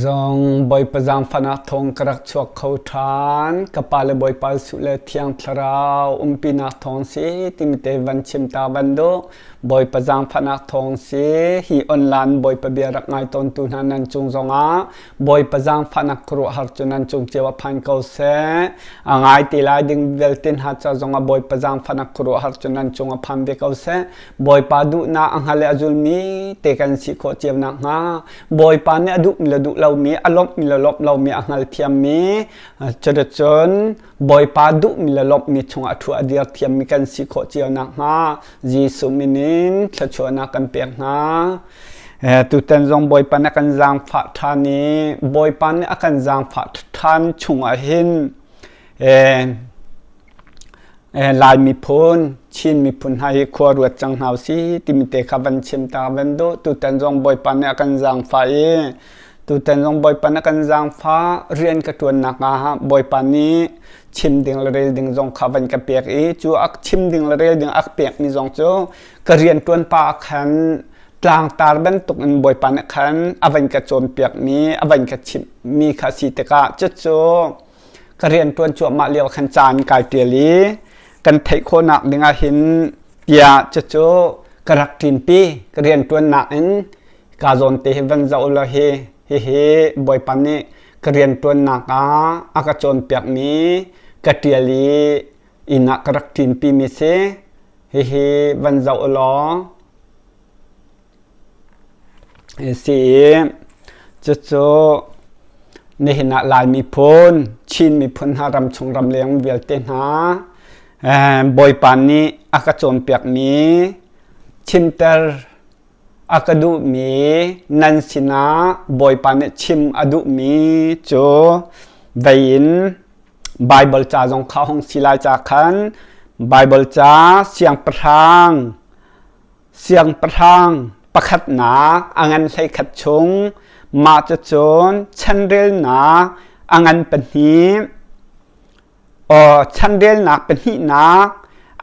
Zong boy pazang fana thong karak chuak khau than kapale boy pal sule thiang tharau umpina thong si timite van chim ta bando boy pazang fana thong si hi online boy pabiarak ngai ton tu nan chung zonga boy pazang fana kru har chunan chung chewa phan kau se angai ti lai ding veltin ha cha zonga boy pazang fana kru har chunan chung pham be kau se boy padu na anghale azul mi te kan si kho chew na nga boy pa ne adu miladu mi alop milalop lau mi angal thiam mi chadachon boy padu milalop mi chunga thu adir thiam mi kan si kho chiao na nga jisu minin thachona kan pek nga tu ten zong boy pan kan jang pha thani boy pan akan jang pha than chunga hin lai mi phun chin mi phun hai khwa ruat chang hau si timite khavan chim ta vendo tu ten zong boy pan akan jang pha tu ten zong boy pan kan jang pha rian ka tuan nak ha boy pan ni chim ding la rel ding zong khavan ka pek e chu ak chim ding la rel ding ak pek ni zong chu ka rian tuan pa khan tlang tar ban tuk in boy pan khan avan ka chom pek mi avan ka chim mi kha si te ka chu chu ka rian tuan chu ma liao khan chan kai tia li kan thai kho nak ding a hin pia chu chu ka rak tin pi ka rian tuan nak in ka zon te van zau la he boy pan ni karian tuan naka akachon pek mi katiali ina karaktin pi mi se he van zau lo si chu ni hina lai mi phun chin mi phun haram chung ram leng vel te na boy pan ni akachon pek mi chimter akadu mi nan sina boy pan chim adu mi cho vain bible cha jong kha hong silai cha khan bible cha siang prang pakhat na angan sai khat chung ma cha chon chandel na angan pani o chandel na pani na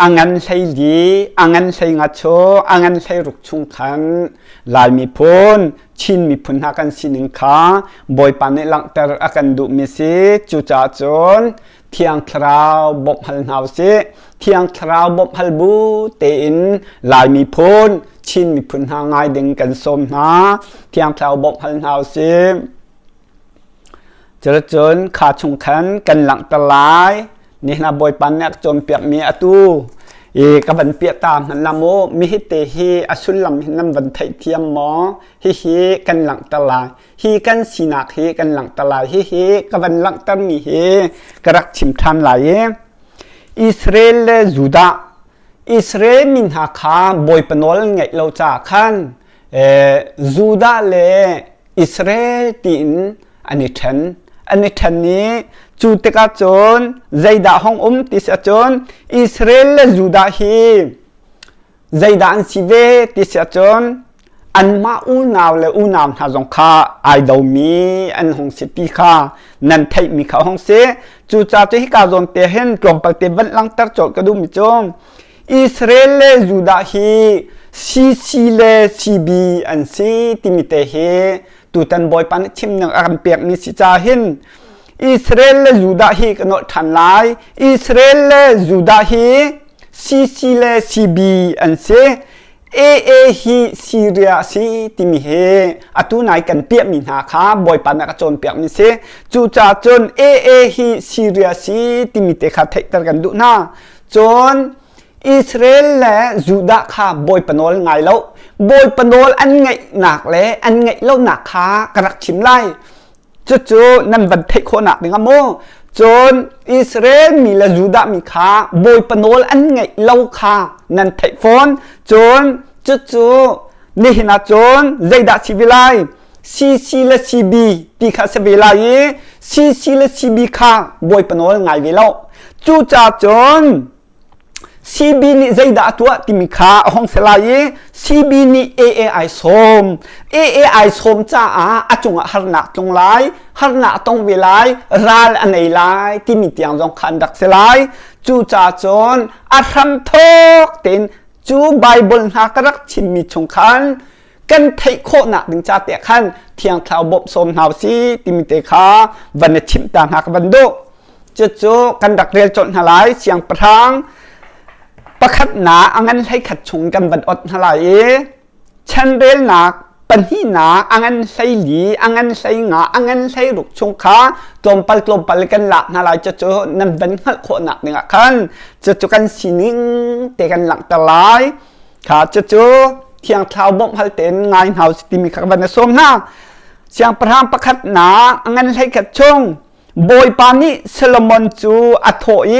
angan say di angan say nga cho angan say ruk chung khan lai mi phun chin mi phun ha kan sining kha boy pan ne lang ter akan du mi si chu cha chon thiang thrau bop hal nau si thiang thrau bop hal bu te in lai mi phun chin mi phun ha ngai ding kan som na thiang thrau bop hal nau si chara chon kha chung khan kan lang ta lai ni na boy pan nek chon piak mi atu ka ban pia tam han lamo mi hi te hi asul lam nam van thai thiam mo hi kan lang tala hi kan sinak hi kan lang tala hi ka ban lang tam mi hi karak chim than lai Israel le Juda Israel min ha kha boy panol ngai lo cha khan Juda le Israel tin ani than ni chu te ka chon zaida hong ti sa chon Israel le Juda hi zaida an sive ti sa chon an ma u naw le u nam ha jong kha ai do mi an hong si pi kha nan thai mi kha hong se chu cha te hi ka zon te hen klom pak te van lang tar chol ka du mi chom Israel le Juda hi si le CB an si ti mi te he tu tan boy pan chim nang an pek ni si cha hin Israel le Juda hi kanot than lai Israel le Juda hi si le CB an se a hi Syria si timi he atu nai kan pia min ha kha boy pan ka chon pia mi se chu cha chon a hi Syria si timi te kha thek tar kan du na chon Israel le Juda kha boy panol ngai lo boy panol an ngai nak le an ngai lo nak kha karak chim lai chu nan van thai kho nak ding amo chon Israel mi la Juda mi kha boy panol an ngai lo kha nan thai phone chon chu ni hina chon zaida civilai CC la CB ti kha civilai CC la CB kha boy panol ngai ve lo chu cha chon CB ni zaida tua timi kha hong selai CB ni AAI som cha achunga harna tlong lai harna tong ve lai ral anei lai timi tiang jong khan dak selai chu cha chon atham thok tin chu Bible ha karak chim mi chung khan กันไทยโคหนักดึงจ่าเตะขันเทียงข่าวบบสมหาวซีติมิเตขาวันนี้ชิมต่างหากวันดูจู่ๆกันดักเรียนจนหลายเสียงประทังประคัดหนาอังันให้ขัดชงกันบันอดหลายฉันเรียนหนักปัญหาหนาอังันใส่หลีอังันใส่งาอังันใส่ลูกชงขากลมปัลกันหลักหลายจู่ๆนั่นเป็นขัดโคหนักหนึ่งขันจู่ๆกันสีนิ่งเตะกันหลังตะลายขาจู่ๆเทียงข่าวบบฮัลเตนงานหาวสติมิขับวันนี้สมหน้าเสียงประทังประคัดหนาอังันให้ขัดชงบอยปานิเซลมอนจูอัทโอย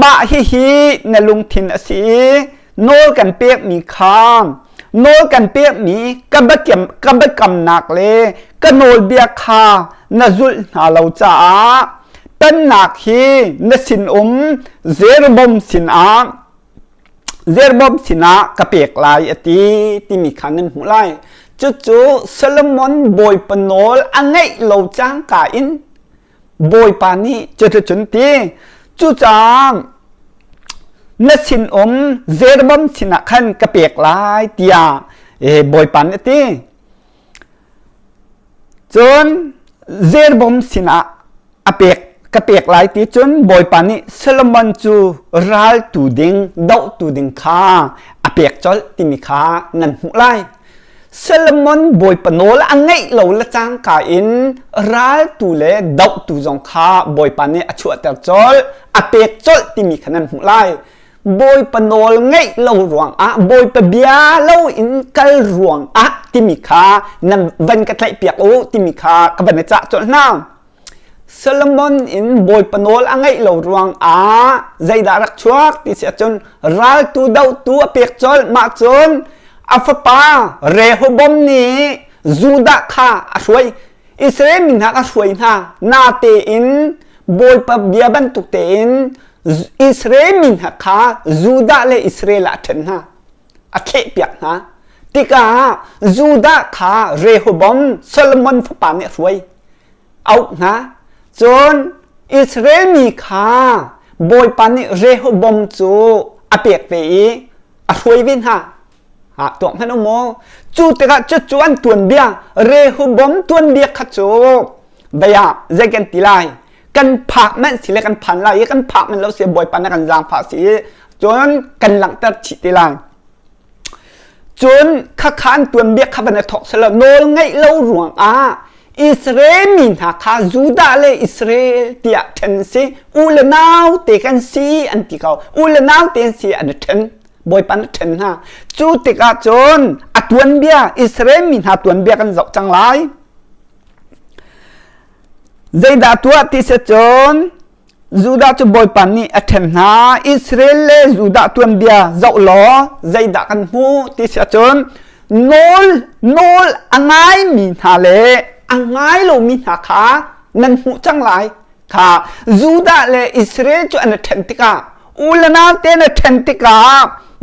มาฮินลุงทินอสีโนกันเปียกมีคามโนกันเปียกมีกับเบกำหนักเลยกันโนเบียคานจุลนาเราจ้าเป็นหนักฮีนสินเซรบมสินเซรบมสินกับเปียกลายอติที่มีขันนั้นหูไล่จู่ๆเซลมอนบอยปนอลอังไงเราจ้างกาอินบอยปานี่จะจุนตีจู่จางนัดสินเซรบมสินะขันกระเปียกลายเตียบอยปานี่ตีจนเซรบมสินะอเปียกกระเปียกลายตีจนบอยปานี่เซลมันจูรัลตูดิงดาวตูดิงขาอเปียกจอลติมิขานันหุไลเซลมอนบอยปนอลอังไงเราละจางกาอินรัลตูเลดาวตูจงขาบอยปานี่อชัวเตอร์จอลอเปียกจอลติมิขานันหุไลบอยปนอลไงเรารวงบอยปเบียเราอินกัลรวงติมิขานันวันกระไทเปียกโอติมิขากับบันจ่าจอลน้าเซลมอนอินบอยปนอลอังไงเรารวงใจดารักชวกที่เสียจนรัลตูดาวตูอเปียกจอลมาจนอัฟปาเรโฮบอมนี้จูดาข้าช่วยอิสราเอลมินหักช่วยนาเตอินบอยปเบียบันตุเตอินอิสราเอลมินหักข้าจูดาเลอิสราเอลอันอัคเปียกติกาจูดาข้าเรโฮบอมโซโลมอนฟปาเนี่ยช่วยเอาจนอิสราเอลมีข้าบอยปานี่เรโฮบอมจูอเปียกไปช่วยวินตัวมันโมจูเตกะจะจวนตัวเบียเรหุบอมตัวเบียขจูเบียเจกันตีไลกันผักมันสิเลกันพันไลกันผักมันเราเสียบ่อยปันกันจางผักสีจนกันหลังตัดฉิตีไลจนข้าขานตัวเบียขับในทอกสละโนลไงเล่าหลวงอิสราเอลมินหาข้าจูดาเลอิสราเอลเตียเทนซีอูเลนาวเตกันซีอันที่เขาอูเลนาวเตนซีอันเทนบอยปันเทนจูติกาจนอัตวันเบียอิสราเอลมินหาตัวเบียกันจบจังไรใจดาตัวที่เสจนจูดาจะบอยปันนี่อัตเทนอิสราเอลเลจูดาตัวเบียจบล้อใจดากันหูที่เสจนโนลอังไงมินหาเลอังไงโลมินหาขานั่นหูจังไรค่ะจูดาเลอิสราเอลจะอันเทนติกาอูลนาเตนเทนติกา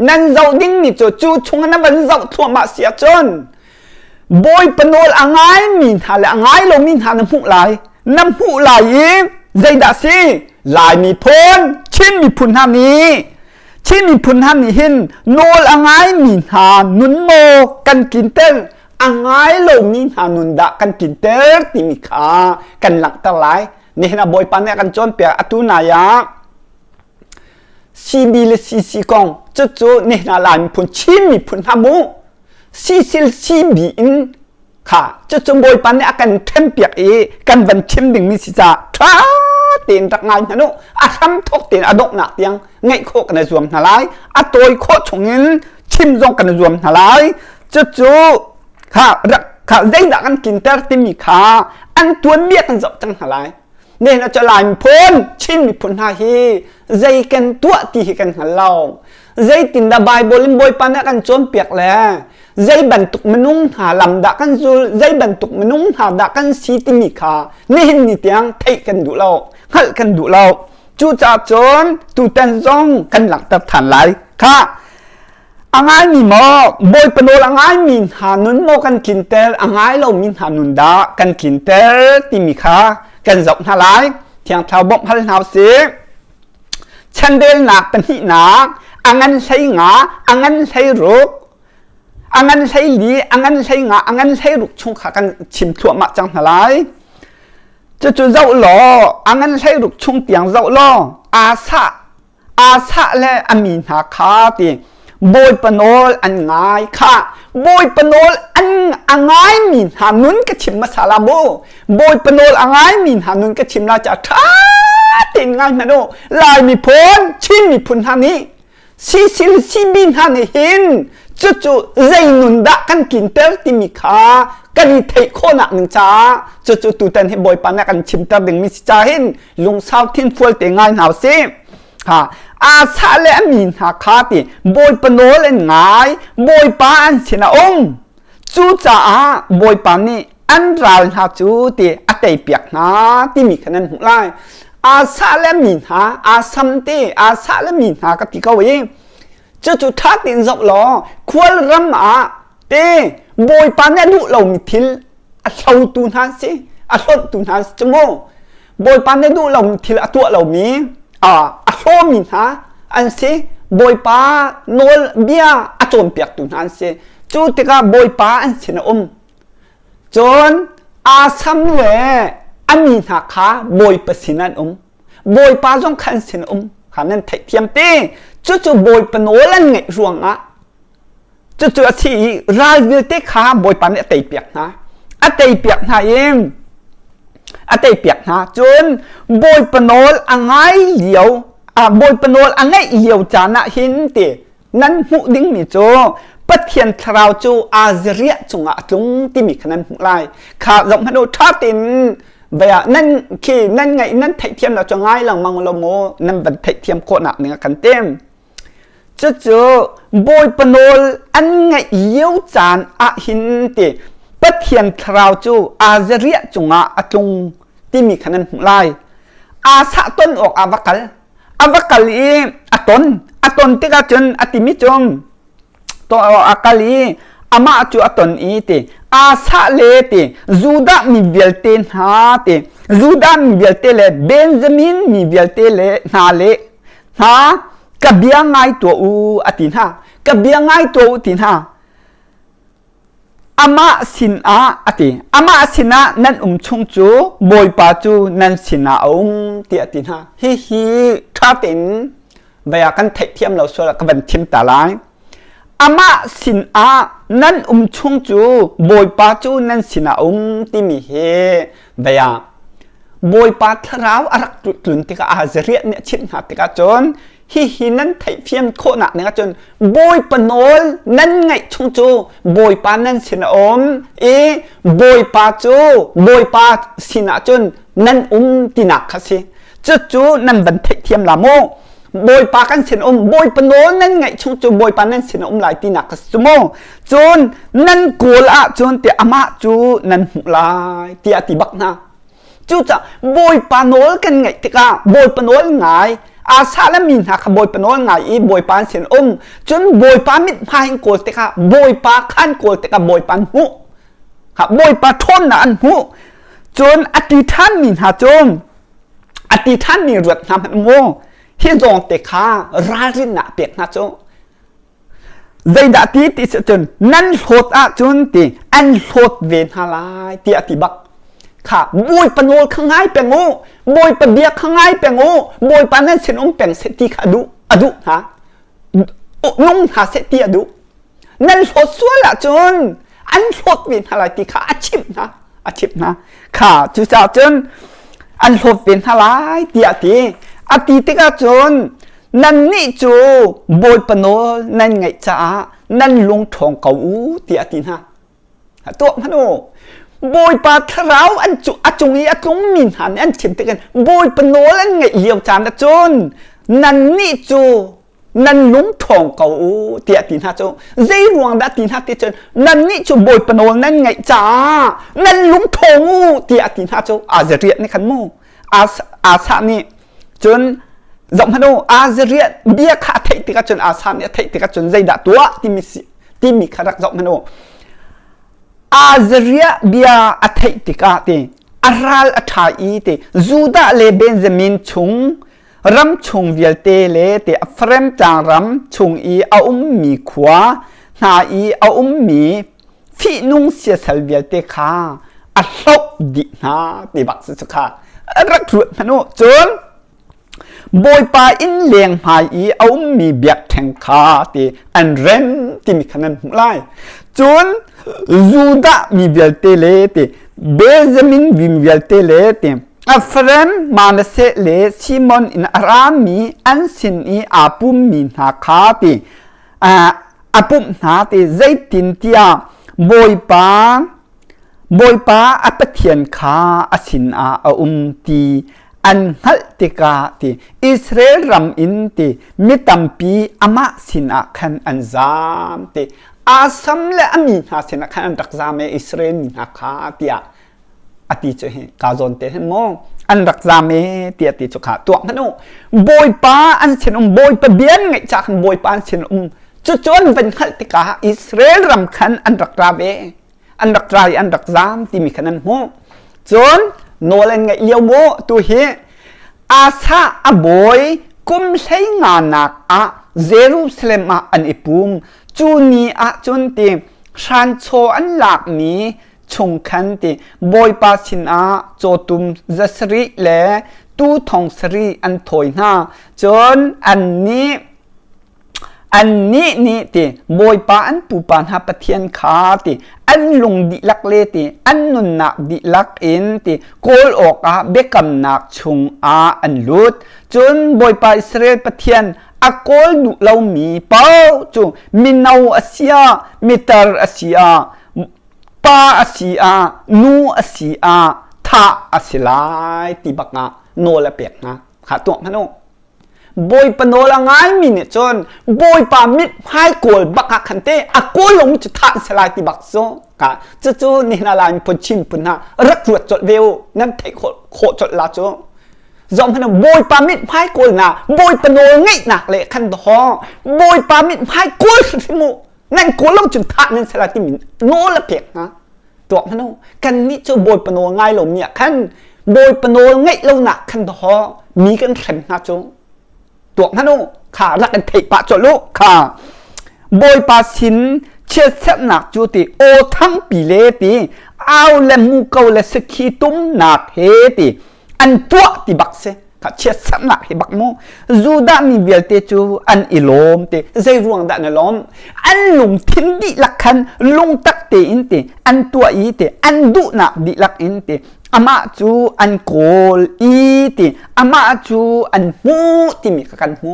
นั่นเจ้าดิ้งนี่จู่ชงนั้นมันเจ้าทั่วมาเสียจนบอยปนอลอังไงมินหาเลอังไงโลมินหาน้ำหูไหลใจดาสิไหลมีพ้นชินมีพุนหานี้ชินมีพุนหานี้หินโนลอังไงมินหานุนโมกันกินเตอร์อังไงโลมินหานุนดะกันกินเตอร์ติมิขากันหลังตะไลนี่นะบอยปันเนี่ยกันจนเปียอตุนายะซีบีเลซีกองจู่ๆนี่นาลายมีผลชิมมีผลหามูซีบีอินค่ะจู่ๆบอยปันเนี่ยกันเทมเปียกกันวันชิมดึงมีสิจ่าท้าเตียนรักงานนะนุทำทกเตียนอดกหนักเตียงไงโคกันในรวมนาลายตัวโคชงอินชิมจงกันในรวมนาลายจู่ๆค่ะได้ดักกันกินแต่ติมีค่ะอันตัวเบี้ยกันจบจังนาลายเนี่ยเราจะลายพ้นชินมีพ้นหาฮีใจกันตัวตีกันหันเราใจตินดาบายบลิมบอยปันกันจนเปียกแล้วใจบรรทุกมนุษย์หาลำดักกันจูใจบรรทุกมนุษย์หาดักกันสีติมิขานี่เห็นนี่เตียงไทยกันดูเราหัดกันดูเราจู่จ่าจนตูเต้นจงกันหลังตัดฐานไหลค่ะอังไงมีหมอบอยปนอลอังไงมีหานุนโมกันกินเตอร์อังไงเรามีหานุนดากันกินเตอร์ติมิขากันจบหาไหลเทียงเท้าบ่มพันหาวเสียฉันเดินหนักเป็นหิหนักอังงั้นใช้งาอังงั้นใช้รูก อังงั้นใช้ลีอังงั้นใช้งาอังงั้นใช้ลูกชุงขากันชิมถั่วมาจังหลายจะจุดเจ้าหล่ออังงั้นใช้ลูกชุงเตียงเจ้าหล่ออาสะและอามีนาคาตีบอยปนอลอันง่ายค่ะบอยปนอลอันง่ายมีหานุนก็ชิมมาซาลาโบบอยปนอลอันง่ายมีหานุนก็ชิมลาจะท้าติงง่ายนะโนลายมีพลชิมมีพุนหานี้ซีบินหานี้หินจู่ใจนุนดักกันกินเตอร์ติมิคากันเทโคนักหนึ่งจ้าจู่ตูเต็นให้บอยปานกันชิมเตอร์ดึงมิสจ้าหินลุงสาวทิ้งฟัวเตงง่ายหนาวซิค่ะอาซาเลมีนาคาติบอยปนอลง่ายบอยปานเสนาองจู่จ้าบอยปานนี่อันราลหาจู่ติอัตเตยเปียกนาที่มีขนาดหุ่นไล่อาซาเลมีนาอาซัมตีอาซาเลมีนากติกาวเองจู่ท่าตินจบล้อควรรำเต้บอยปานเนี่ยดูเรามีทิลอัศวตูนันสิอัศวตูนันจงบอยปานเนี่ยดูเรามีทิลตัวเรามีอัศวมีนะอันสิบอยปานอลเบียอัจมเปียกตูนันสิจู่ติกาบอยปาอันสินะจนอาซัมเวอามีนาคาบอยปสินันบอยปาจงขันสินะขันนั้นไทยเทียมเต้จู่บอยปนอลันไงรวงจู่ที่ราลวิลเตขาบอยปานเนี่ยเตยเปียกนะเตยเปียกนะเองเตยเปียกนะจนบอยปนอลอังไงเหลียวบอยปนอลอังไงเหลียวจานะหินเตนั้นหูดิ้งมีโจปัทเทียนคราวจูอาเซียจงจุงที่มีขนาดหุ่นไล่ขาจงมาดูท่าตินเบียนั่นคือนั่นไงนั่นไทยเทียมเราจะง่ายหลังมังโลโมนั่นเป็นไทยเทียมโคหนักเนี่ยกันเต็มจู่บอยปนอลอันไงเยี่ยวจานหินติปัทเทียนคราวจูอาเซียจงจุงที่มีขนาดหุ่นไล่อาสะต้นออกอวกาลีต้นที่กระจนติมิจงตัวอากาลีอามาจูต้นอีติอาสะเลติจูดามีเวลเตนหาติจูดามีเวลเตเลเบนจามินมีเวลเตเลนาเลกบเบียงไงตัวตินหากบเบียงไงตัวตินหาอามาสินติอามาสินะนั่นชงจูบอยปาจูนั่นสินะติตินหาฮิท่าตินเบียกันไทยเทียมเราส่วนกันเป็นทิมตาลายอามาสินนั่นชงจูบอยปาจูนั่นสินะที่มีเฮเบียบอยปาทราวอรักตุนติกาอาเซียเนี่ยชินหาติกาจนฮินั่นไทยเทียมโคหนักเนี่ยจนบอยปนอลนั่นไงชงจูบอยปานั่นสินะบอยปาจูบอยปาสินะจนนั่นตินักค่ะสิจู่นั่นเป็นไทยเทียมละโมบอยปากันสินบอยปนอลนั่นไงชงจูบอยปานั่นสินะหลายตินักค่ะสมจนนั่นกูละจนเตอามาจูนั่นหุลายเตียติบักนะจู่จะบอยปานอลกันไงติกาบอยปนอลไงอาซาและมีนาขบอยปนอลไงบอยปานเสียนจนบอยปานมิดพายโกลติกาบอยปาขันโกลติกาบอยปานหูครับบอยปาทนนะอันหูจนอธิษฐานมีนาจงอธิษฐานมีรวดทำมันโมที่จงเตะขารารินะเปียกนะจงใจดัดที่จนนั่นโหดจนตีอันโหดเวนฮาลายที่อธิบักค่ะบอยปนอลข้างไงเปียงบอยปเบียข้างไงเปียงบอยปานนั้นเสียนเปียงเสติขาดุฮะนุ่งหาเสติดุนั่นโหดส่วนละจนอันโหดเวนฮาลายที่ขาอาชีพนะค่ะจุดจนอันโหดเวนฮาลายที่อธิติกาจนนั่นนี่จูบอยปนอลนั่นไงจ้านั่นลงทองเก่าที่อธินะตัวมันบอยปาทราวอันจุงมินหันอันชิมติกันบอยปนอลอันไงเยี่ยวจานจนนั่นนี่จูนั่นลุงทองเก่าเตียตินฮะจูใจรวงดัตินฮะติจนนั่นนี่จูบอยปนอลนั่นไงจ้านั่นลุงทองเตียตินฮะจูอาเซียนี่ขันโมอาซานี่จนจงมาดูอาเซียเบียขาไทยติกาจนอาซาเนี่ยไทยติกาจนใจดัตัวที่มีขรักจงมาดูอาเซียเบียอัฐิติกาเตอาราลอัฐาอีเตจูดาเลเบนจามินชงรำชงเวลเตเลเตอัฟเรมจางรำชงอีเอามีขวา หาอีเอามีฟีนุ่งเสียสลเบียเตขาอัลลบดินาติบักสุขารักรวดมโนจนบอยปาอินเลียงหายอีเอามีเบียดแทงขาตีอันเรนที่มีขนาดหุ่นไล่จนยูดามีเบียดเตเลตีเบซามินมีเบียดเตเลตีอัฟเรมมาเนเซเลซิมอนอินอารามีอันสินอีอาปุมมีนาขาตีอาปุมนาตีใจตินตีอาบอยปาอัปเทียนขาอสินอาตีอันฮัลติกาตีอิสราเอลรำอินตีมิตัมปีอามาสินอาคันอันซามตีอาซัมเลอามีนาสินอาคันอันรักซามอิสราเอลมินาคาตีอาติจุเฮกาซอนเตเฮมองอันรักซามตีอาติจุขาตัวมันโอ้บอยป้าอันเชนบอยปะเบียนไงจากบอยป้าอันเชนจุจวนเป็นฮัลติกาอิสราเอลรำคันอันรักราเบอันรักรายอันรักซามที่มีขนาดโมจนโนเลนไงเลี้ยวโมตัวเฮอาซาอบอยกุมใช้งานนักเยรูซาเล็มอันอิปุมจูนีจนตีชันโชอันหลักนี้ชงคันตีบอยปาชินโจตุมจัสริและตู้ทองสรีอันถอยหน้าจนอันนี้นี่ตีบอยปาอันปูปานหาปะเทียนขาตีอันลงดิลักเลตีอันนุนนักดิลักเอ็นตีโกลออกเบกำนักชงอันลุดจนบอยปาอิสราเอลปะเทียนโกลดุเรามีเป้าจูมินาวอาเซียมิตรอาเซียปาอาเซียนูอาเซียทาอาเซียตีบักงาโนละเปียกนะขาตัวมันโนบอยปนโนละง่ายมีเนี่ยจนบอยปามิดให้โกลบักขันเตโกลลงจุดท่าสลายตีบักโซกะจู่นี่นาลายพนชินพนหารักรวดจดเวลนั่นไทยโคจดลาโจยอมพนันบอยปามิดให้โกลนะบอยปนโนง่ายหนักเลยขันทอบอยปามิดให้โกลสิมูนั่นโกลลงจุดท่านั่นสลายตีมินโนละเพียกนะตัวพนันกันนี่เจ้าบอยปนโนง่ายลงเนี่ยขันบอยปนโนง่ายลงหนักขันทอมีกันเข็นนะโจตัวนั้นโอ้ข้ารักกันเทปะจดลูกข้าบอยปาสินเชื่อเสหนักจุติโอทั้งปีเลตีเอาเลมูเกาเลสกีตุ้มหนักเฮตีอันตัวตีบักเซข้าเชื่อเสหนักเฮบักโมจูดามีเวลเตจูอันอิโลมเตใจรวงดานล้อมอันลุงทินดิลักขันลุงตักเตอินเตอันตัวอีเตอันดุนักดิลักอินเตอามาจูอันโกลอีติอามาจูอันหูติมีกันหู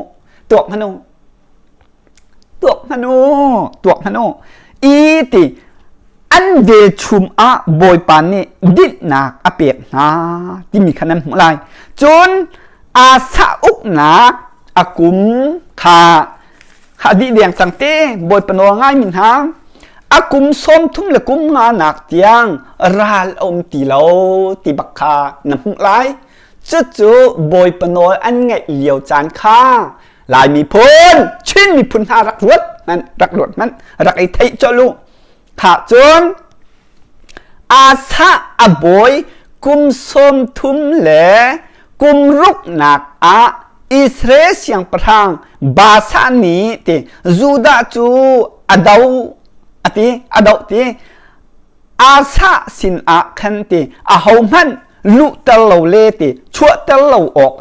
ตัวพนุอีติอันเดชุมบอยปานนี่ดิดนักเปียกนาที่มีขนาดหูลายจนอาซาอุกนักกุมขาดิเดียงสังเตบอยปนง่ายมินหากุมส้มทุ่มละกุมงาหนักเตียงราลอมตีเหลาตีบักคาน้ำหุ่นไหลจู่บอยปนอันไงเหลียวจานข้าลายมีพ้นชิ้นมีพุนหารักรวดมันรักไอ้ไทยเจ้าลูกขาจนอาซาบอยกุมส้มทุ่มเละกุมรุกหนักอิสราเอลเสียงประทางบาสานีตีจูดาจูอดาวตีอาซาสินขันตีหามันลุตะเหลาเลตีชั่วตะเหลาออก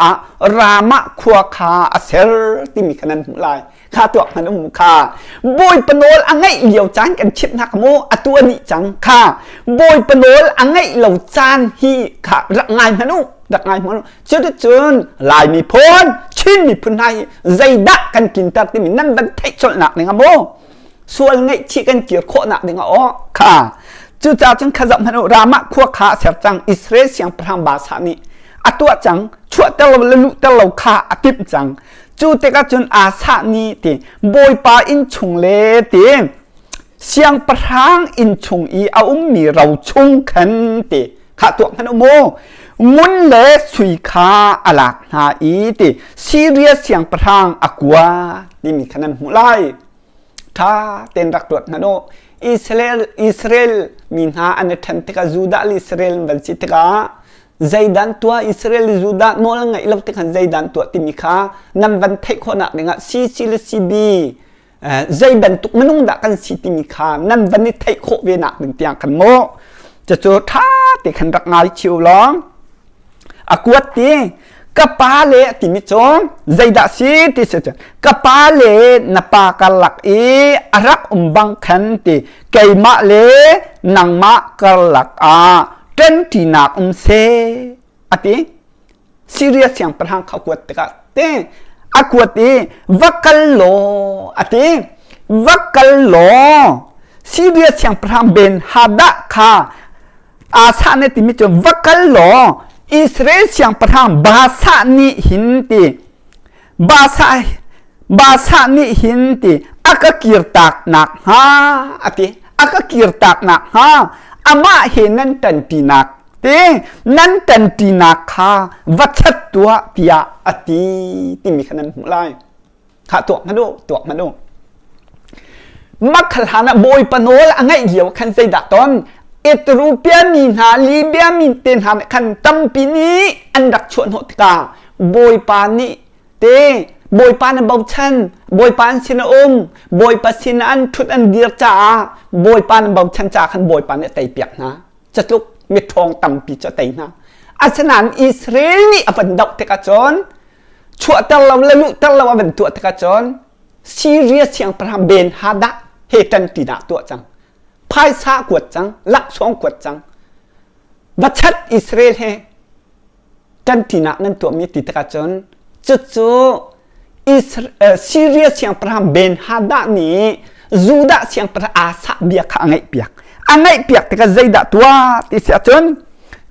รามะขัวคาเซลที่มีขนาดหุ่นลายข้าตัวมันมุขาบอยปนอลอังไงเหลียวจานกันชิบนักโมตัวนี้จังข้าบอยปนอลอังไงเหลาจานฮีข้ารักไงมันนุดักไงมันจนลายมีพ้นชิ้นมีพ้นให้ใจดักกันกินตัดที่มีนั่นบันเทิงจนหนักเนี่ยโมส่วนไงชี้กันเกี่ยวโคหนักเนี่ยค่ะจู่จ้าจังขจับมันรามะขัวขาเสียจังอิสราเอลเสียงพลังบาสานีตัวจังชั่วตะเราลุตะเราขากิบจังจู่เตกจนอาสานีตีบอยปาอินชงเลตีเสียงพลังอินชงเอามีเราชงขันตีข้าตัวมันโมงุนเลสุยขาอลักนาตีซีเรียเสียงพลังกัวนี่มีขนาดหูไล่ถ้าเต็นรักตรวจนะโนอิสราเอลมีหาอันเทันติกาจูดาอิสราเอลบันซิติกาใจดันตัวอิสราเอลจูดาโนลังไงเราติกันใจดันตัวติมิคานำบันเทคคนนักเนี่ยซีลซีบี dây bền tục mình không đã cần xí tình khá nên vấn đề thấy khổ về nặng đừng tiếng khăn mô cho chỗ thá thì khăn đặc ngài chiều lắm quất thì các bà lệ thì mi chọn dây đã xí thì sẽ chọn các bà lệ na pa cả lạc ý rắc băng khăn thì cây mạ lệ nàng mạ cả lạc trên thì nạc xe tí serious yang perhang kau kuat dekat te kuat ti vakal lo serious yang perhang ben hada kha asa ne ti mi chon vakal lo Israel yang perhang bahasa ni hinti bahasa ni hinti akakirtak nak akakirtak nak ama henan tantinak te nan tantina kha vachat tua tia ati timi khanan mulai kha tuak madu makhalhana boy panol angai liao khan sei da ton Ethiopia mi na Libya mi ten han khan tampini andak chon hotka boy pani te boy pan bau chan boy pan sin boy pasin an thut an dir cha boy pan bau chan cha khan boy pan tai piak na chatlukมีทองต่ำปีจะเต็งนะอาฉะนั้นอิสราเอลนี่อันดับเทกจรชั่วตลอดลุตลอดเป็นตัวเทกจรซีเรียสอย่างประเบนฮาดะเฮตันตีดาตัวจังพายซากวดจังลักช่องกวดจังบัชัดอิสราเอลเฮตันตีนานั่นตัวมีติเทกจรจู่ซีเรียสอย่างประเบนฮาดะนี้จูดาเสียงประอาสะเบียกไงเปียกangai piak te ka zaida tua ti sia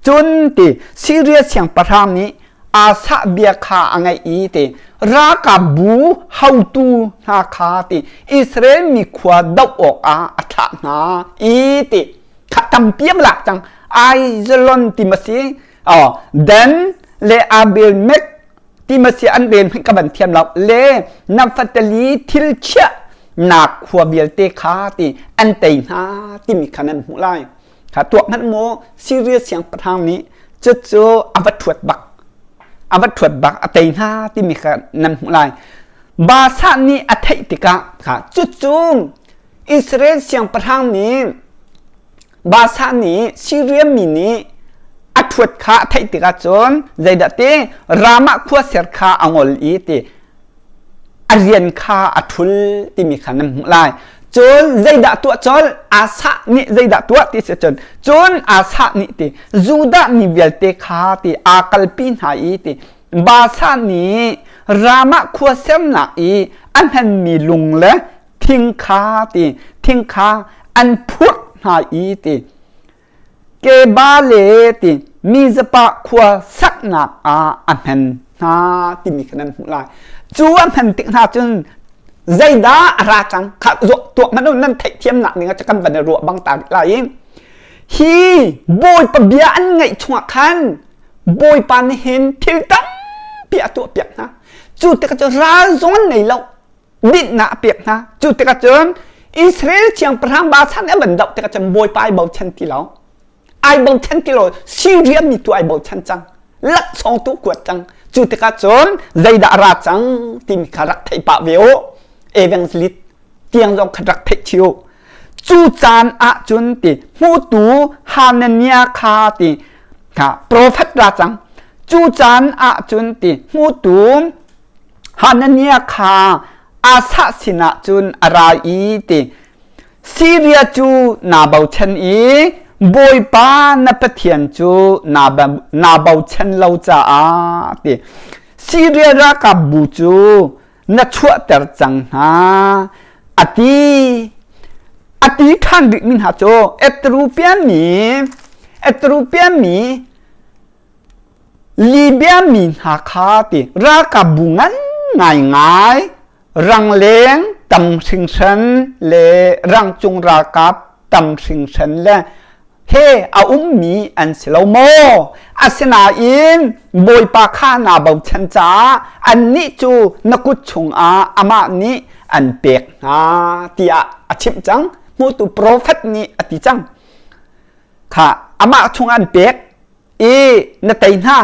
chun ti serious yang param ni asa bia kha angai i te ra ka bu how to na kha ti Israel mi khwa dau ok atha na i ti kha tam piam la chang ai zelon ti masi then le abel mek ti masi an ben ka ban thiam law le nafatali thil chaนักขัวเบียลเตคาตีอันเตยนาที่มีขนาดหุ่นไล่ค่ะตัวมันโมซีเรียสอย่างประทางนี้จู่อวัตถุบักอันเตยนาที่มีขนาดหุ่นไล่บาสานี้อัตติกะค่ะจู่อิสราเอลอย่างประทางนี้บาสานี้ซีเรียมินี้อัตถุขาอัตติกะจนใจดัตเตรามาขัวเสียขาอังอลอีตีอาเรียนคาอัทุลที่มีขันน้ำลายจนใจด่าตัวจนอาสะนี่ใจด่าตัวที่เสียจนอาสะนี่ที่จูดามีเวลเตคาที่อากลปินหายที่บาสานี้รามาขัวเซมนาอีอันนั้นมีลุงและทิ้งคาอันพุทธหายที่เกบาเลที่มีสปะขัวสักนักอันนั้นที่มีขันน้ำลายจูอันติกนาจนใจด่าราจังขัดตัวมันนั่นไทยเทียมหนักนี่จะกันวันรัวบางตาลายฮีบอยปะเบียอันไงช่วงคันบอยปานเห็นทิลตั้งเปียตัวเปียกนะจูแต่ก็จะร้านซ้อนในเราดินหนาเปียกนะจูแต่ก็จะอิสราเอลเชียงประทางบาสันเนี่ยบันดับแต่ก็จะบอยไปเบาชันที่เราไอเบาชันที่เราซีเรียสมีตัวไอเบาชันจังลักสองตัวกวดจังจุดที่กระจนใจด่าราจังที่มีขรักไทยปะเวโอเอเวนสลิดเตียงเราขรักไทยชิวจูจานอาจุนติมูตูฮานานียคาติค่ะโปรเฟตราจังจูจานอาจุนติมูตูฮานานียคาอาซาสินาจุนอาราอีติซีเรียจูนาเบาชันอีบอยปานับเทียนจูนาเบาเชนเราจะติซีเรียรักกับบูจูนัชวเตอร์จังฮาอติขันดิมินฮาโจเอตรูเปียมีลิเบียมีฮาคาติรักกับบุงันง่ายรังเลงตำสิงฉันเลรังจุงรักกับตำสิงฉันและเฮอามีอันเสลโมอาสนาอินบอยปาข้านาเบาชันจ้าอันนี้จูนักุชงอามานี้อันเปียกที่อาชิมจังมูตุโปรเฟตนี้อติจังค่ะอามาชงอันเปียกนเตยนา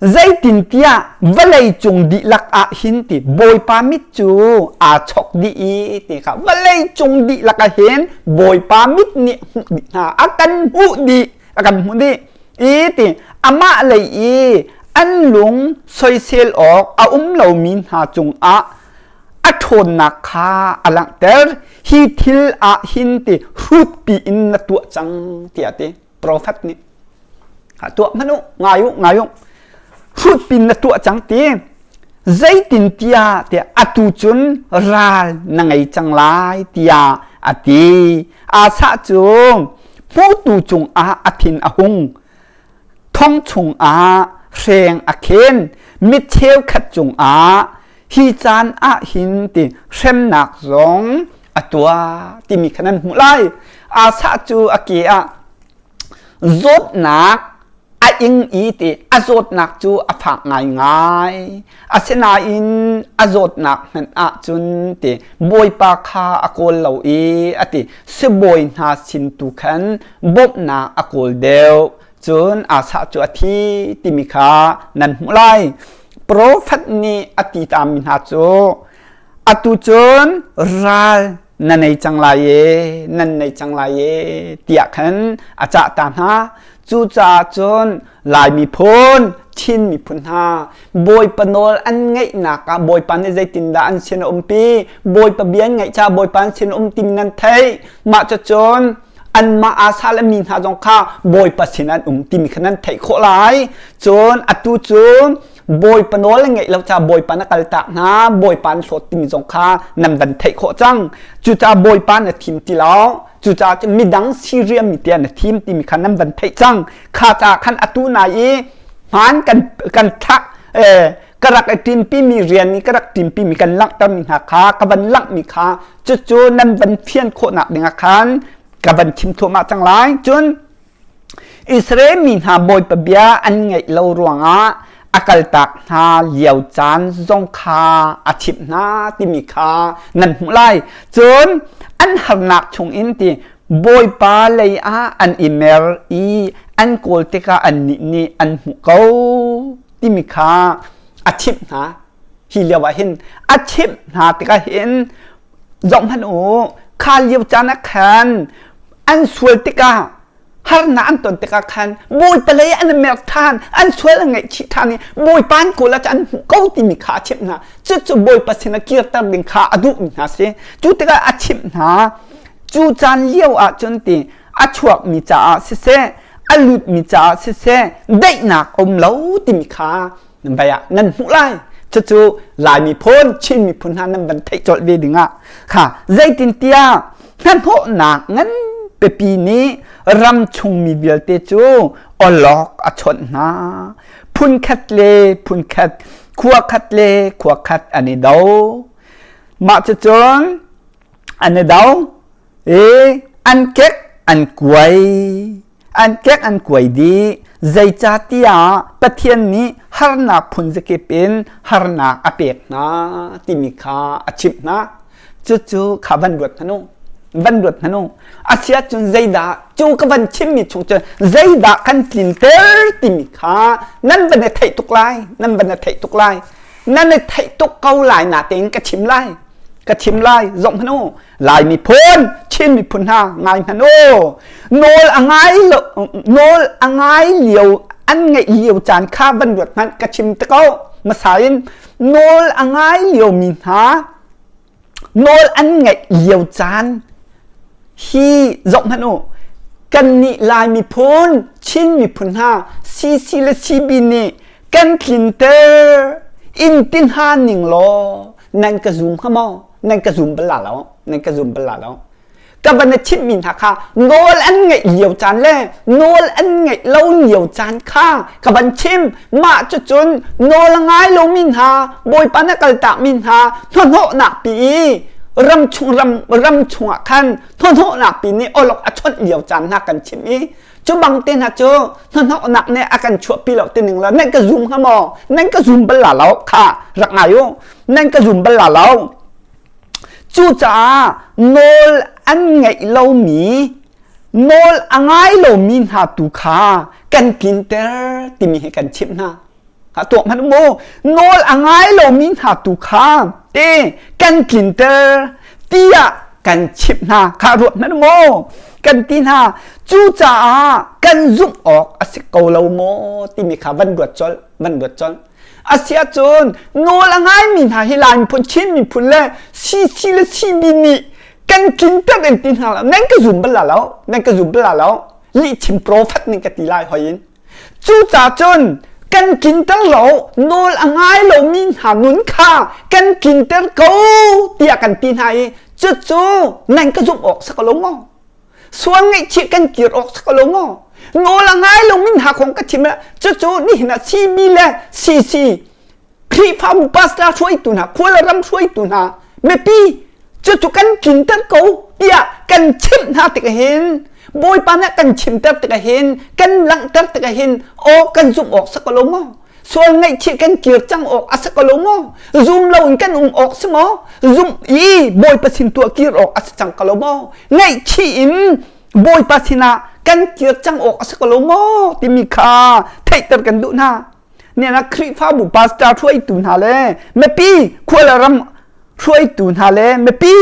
dây tin tia valley chung di lak a hin ti boy pa mit chu a chok di i ti kha valley chung di lak a hin boy pa mit ni di ha akan hu di i ti ama lei i an lung soi sel ok a lo min ha chung a thon na kha alang ter hi thil a hin ti hut pi in na tu chang ti ate prophet ni ha tu manu ngayu hut pin na tu chang ti zai tin tia te atu chun ral na ngai chang lai tia ati a sa chung pu tu chung a athin a hung thong chung a reng a khen mit cheu khat chung a hi chan a hin ti sem nak zong atua ti mi khanan mu lai a sa chu a ki a zot nak a ing i ti a zot nak chu a phak ngai a sena in a zot nak han a chun ti boy pa kha a kol lo i ati se boy na sin tu khan bob na a kol deu chun a sa chu a thi ti mi kha nan mu lai prophet ni ati ta min ha chu atu chun ral nan nei chang lai ye tia khan a cha ta ha chu cha chun lai mi phun chin mi phun ha boy panol an ngai na ka boy pan ne zai tin da an chen pi boy pa bian ngai cha boy pan chen tim nan thai ma cha chun an ma a sa la min ha jong kha boy pa sin an tim khanan thai kho lai chun atu chun boy panol ngai lo cha boy pan kal ta na boy pan so tim jong kha nam dan thai kho chang chu cha boy pan na thim ti lao chu cha mi dang syria mi tian na thim ti mi khan nam dan thai chang kha cha khan atu na i han kan thak karak tim pi mi rian ni karak tim pi mi kan lak tam mi ha kha ka ban lak mi kha chu nan ban phian kho na ding a khan ka ban chim tho ma chang lai chun Israel min ha boy pa bia an ngai lo ruanga akal tak na liao chan zong kha achip na ti mi kha nan mu lai chun an har nak chung in ti boy pa lei a an email i an kol te ka an ni an mu ko ti mi kha achip na hi liao wa hin achip na te ka hin zong han o kha liao chan a khan an sual te ka har na an ton te ka khan boy pa lei an mer than an sual ngai chi than ni boy pan ko la chan ko ti mi kha chip na chu boy pa sin a kir tar ding kha adu mi na se chu te ka achip na chu chan liao a chon ti a chuak mi cha a se a lut mi cha se dai nak om lo ti mi kha nan ba ya nan mu lai chu lai mi phon chin mi phun han nan ban thai chol ve ding a kha zai tin tia nan ho na ngan pe pi ni ram chung mi bil te chu olok a chon na phun khat le phun khat khua khat le khua khat ani do ma cha chon ani do an kek an kwai di zai cha tia pathian ni har na phun je ke pen har na apek na ti mi kha achip na chu kha ban ruat hanu asia chun zaida chu ka ban chim mi chung chun zaida kan tin ter ti mi kha nan ban thai tuk lai nan thai tuk kau lai na ten ka chim lai zong hanu lai mi phun chin mi phun ha ngai hanu nol angai liu an ngai liu chan kha ban ruat man ka chim ta ko ma sain nol angai liu min ha nol an ngai liu chan hi rộng hẳn ổ cần nị lại mi phun chin mi phun ha si la si bi nị cần kinh tơ in tin ha ning lo nan ka zoom ha mo nan ka zoom bala lo ka ban chip min ha kha nol an ngai liu chan le nol an ngai lo liu chan kha ka ban chim ma chu chun nol ngai lo min ha boy pa na kal ta min ha thon ho na pi ram chung khan thon ho nak pi ni olok a chon liao chan na kan chim i chu bang ten ha chu thon ho nak ne akan chu pi lo tin ning la nan ka zoom ha mo nan ka zoom bal la lo kha rak ngayo nan ka zoom bal la lo chu cha nol an ngai lo mi nol angai lo min ha tu kha kan kin ter ti mi he kan chim na ตัวมันโมโนลอ่างไงเรามินหาตุคามกันกินเตอร์เตียกันชิบนาคารวดมันโมกันตีนาจูจ่ากันซุ่มออกอาศัยเกาเราโมที่มีขาบันบวชจนอาเซียจนโนละไงมีหาฮิลานพ้นชินมีพ้นเล่ซีละซีบินีกันกินแต่เป็นตีนาแล้วนั่นก็ซุ่มเปล่าแล้วลิชิมโปรฟัดนี่ก็ตีลายหอยินจูจ่าจนกันกินแต่เราโนละไงเรามีหานุนค่ากันกินแต่เกาเตียกันตีนาจู่นั่นก็ซุ่มออกสักลงมั้งส่วนไอ้ชิกันเกียร์ออกสักลงอ่ะโง่ละไงลงมินหาของกระชิมละจู่นี่นะซีบีละซีครีฟามุปัสตาช่วยตุนะควรรำช่วยตุนะไม่ปีจู่กันกินแต่เขาเดียกันชิมหาติกเห็นบอยปานะกันชิมแต่ติกเห็นกันหลังแต่ติกเห็นโอ้กันซุ่มออกสักลงอ่ะส่วนไอ้ชิกันเกียร์จังออกสักลงอ่ะซุ่มเรากันออกสมอซุ่มบอยปัสินตัวเกียร์ออกสักจังกลมอ่ะไงชินบอยปัสินะกันเกียร์จังออกสักลมอ่ะที่มีค่าไทยตระกันดูนะเนี่ยนะคริฟ้าบุปผาสตาช่วยตุนหาเลยไม่ปีควรรำช่วยตุนหาเลยไม่ปี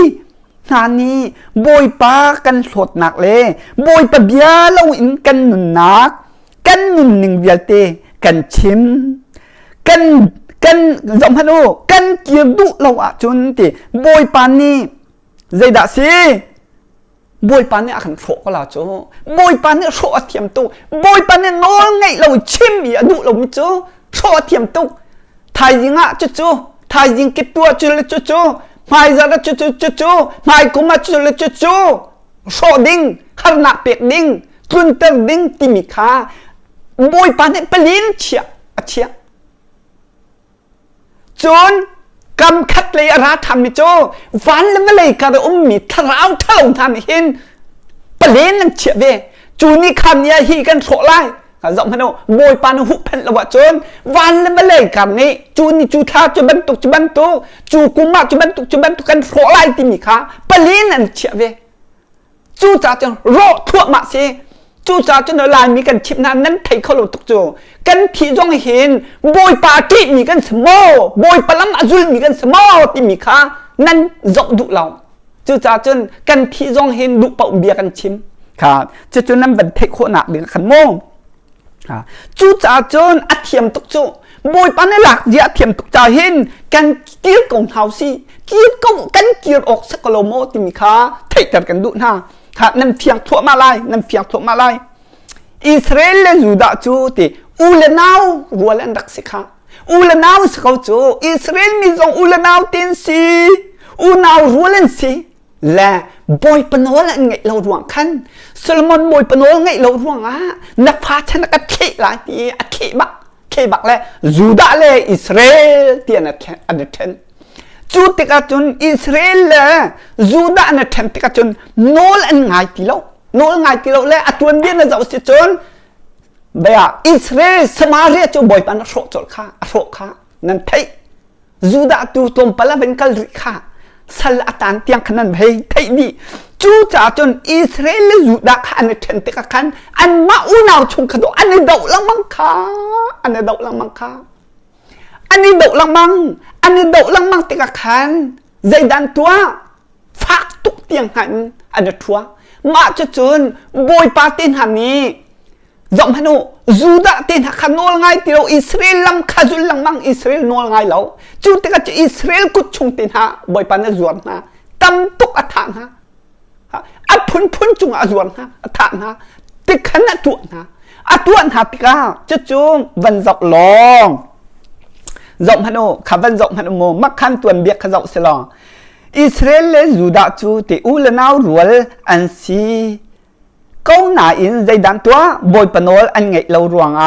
นานี้บอยปากันสดหนักเลยบอยปะเบียเราอินกันหนุนนักกันหนุนหนึ่งเบียเตกันชิมกันจอมพนุกันเกียร์ดุเราอะจนตีบอยปานนี้ใจด่าสิบอยปานนี้อาขันโฉก็ลาจูบอยปานนี้โฉเทียมตุบอยปานนี้น้องไงเราชิมอย่าดุเราไม่จูโฉเทียมตุทายยิงอะจูทายยิงเก็บตัวจูเลยจูไม่จะละจูไม่กุมาจูเลยจูโฉดิ้งขนาดเปียกดิ้งตุนเตอร์ดิ้งที่มีค่าบอยปานนี้เปลี่ยนเชียจนกำคัดเลยอาราทำมิโจวันแล้วไม่เลยการมีทราวเท่าทำเห็นเปลี่ยนนั่งเชียเวจูนี่คำยาฮีกันโฉไล่จอมพนุบอยปานหุบเพนละวะจนวันแล้วไม่เลยกันนี้จูนี่จูท่าจูบันตุจูกุมาจูบันตุกันโฉไล่ที่มีค่าเปลี่ยนนั่งเชียเวจูจ่าจนรอทั่วมาสิจู่จ่าจนลายมีกันชิบนั้นไทยเขาหลุดตกจูกันที่จ้องเห็นบอยปาที่มีกันสมอบอยปลาจุลมีกันสมอที่มีค่านั้นจบดุเราจู่จ่าจนกันที่จ้องเห็นดุเป่าเบียกันชิมครับจนนั้นเป็นเทคโคนักหรือขันโมจู่จ่าจนอัดเทียมตกจูบอยปาในหลักเยอะเทียมตกจ่าเห็นกันเกี่ยวกับเฮาสิเกี่ยวกับกันเกี่ยวออกสักโลโมที่มีค่าไทยแต่กันดุหน้าค่ะนั่นเพียงทั่วมาลายอิสราเอลและยูดาห์จูติอูเลนาวรัวเล่นดักสิค่ะอูเลนาวสกาวจูอิสราเอลมีจงอูเลนาวตินซีอูนาวรัวเล่นซีและบอยปนอลไงเราหวังคันโซโลมอนบอยปนอลไงเราหวังนักพาชนะกันขี้หลายทีขี้บักและยูดาห์และอิสราเอลที่อันนั้นเทนจูติกาจนอิสราเอลและยูดาห์นั้นเทนติกาจนโนลอันไงที่เราโน้ตง่ายที่เราเล่อตัวนี้นะจะเอาสิจนเบียอิสราเอลสมาเรียจูบอยปันโรจลข้านั่นไทยยูดาห์ตัวตมปลาเป็นกัลริข้าสลัดตันเตียงขนาดเฮ้ยไทยดีจูจ่าจนอิสราเอลยูดาห์ข้าอันเทนติกาขันอันมาอุณาวชงขดอันนี้ดอกลังมังค่าอันนี้ดอกลังมังติกาขันใจดันตัวฟักตุกเตียงหันอันนี้ทัวมาจนบอยปาตินหันนี้จอมพนุยูดาตินหักโนลไงที่เราอิสราเอลลังขาจุลลังมังอิสราเอลโนลไงเราจุดที่ก็จะอิสราเอลกุชงตินหาบอยปานจวนนะตั้มตุกอัฐานฮะอัดพุนจุงอจวนฮะอัฐานฮะติดขันอัตัวนะอัตัวนะติกาจะจุงวันจบลองจอมพนุขับวันจอมพนุโมมักขันตัวเบียกขจบเสลองอิสราเอลและยูดาห์จูติอูเลนาวรัวลอันซีก้าวหน้าอินใจดันตัวบอยปนอลอันไงเรารวง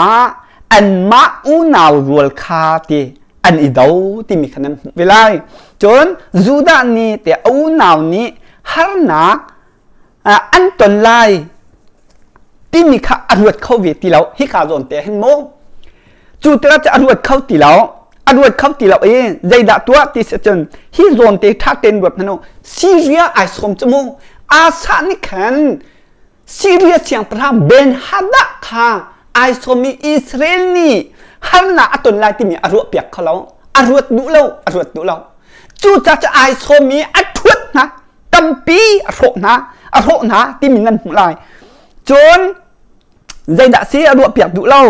อันมาอูนาวรัวลคาติอันอีดาวที่มีขนาดเวลาจนยูดาห์นี้แต่อูนาวนี้ฮาร์นักอันตนไลที่มีข้าอรวดเข้าเวทีแล้วฮิคาโจนเตะเห็นโมจูเตระจะอรวดเข้าตีแล้วอรวดเข้าตีเราเองใจด่าตัวที่เสจนฮิโซนเตะท่าเต้นแบบนั้นซีเรียไอสมจมูกอาสานิขันซีเรียเสียงพระเบนฮัดะค่ะไอสมีอิสราเอลนี่ ฮันน่ะตุนไลที่มีอารวดเปียกเขาแล้วอารวดดุเล่าอารวดดุเล่าจู่จะไอโซมีอัดทวดนะตั้มปีอารนะอารนะที่มีนั่นหุ่นลายจนใจด่าซีอารวดเปียกดุเล่า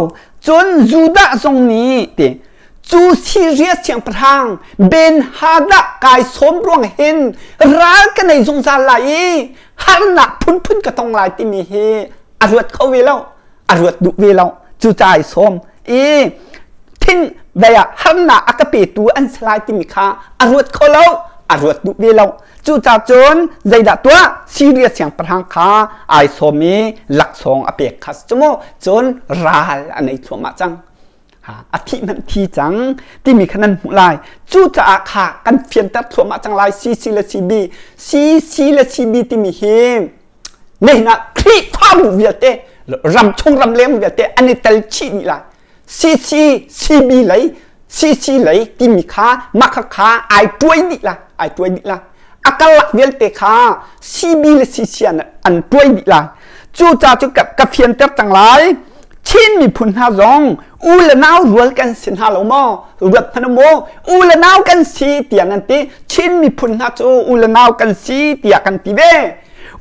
จนจูดะทรงนี้ตีจูซีเรียสเสียงประทางเบนฮาดะกายสมร่วงเห็นร้ายกันในสงสารไหลฮันน่ะพุ่นกระตองลายที่มีเฮอารวดเขาเวล่าอารวดดุเวล่าจู่ใจสมทิ้งเบียฮันน่ะอักปีตัวอันสลายที่มีค่าอารวดเขาเล่าอารวดดุเวล่าจู่จ่าจนใจด่าตัวซีเรียสเสียงประทางค่าไอโซมีหลักสองอเปียกคัสจโมจนราลอันในทั่วมาจังอธิมันทีจังที่มีขนาดหุ่นลายจู่จะอาขากันเพียงแต่ถั่วมาจังลายซีและซีและซีบีที่มีเฮนี่นะคลิปภาพเวียเตรำชงรำเลี้ยงเวียเตอันนี้แต่ชีนี่ละซีบีเลยซีเลยที่มีขามาขาไอตัวนี่ละไอตัวนี่ละอากาศเวียเตขาซีบีและซีอันตัวนี่ละจู่จะกับเพียงแต่จังลายชินมีพุนหาจงอูละนาวรวลกันสินหาลมอรวดพนโมอูละนาวกันสีเตียกันตีชินมีพุนหาโจอูละนาวกันสีเตียกันตีเว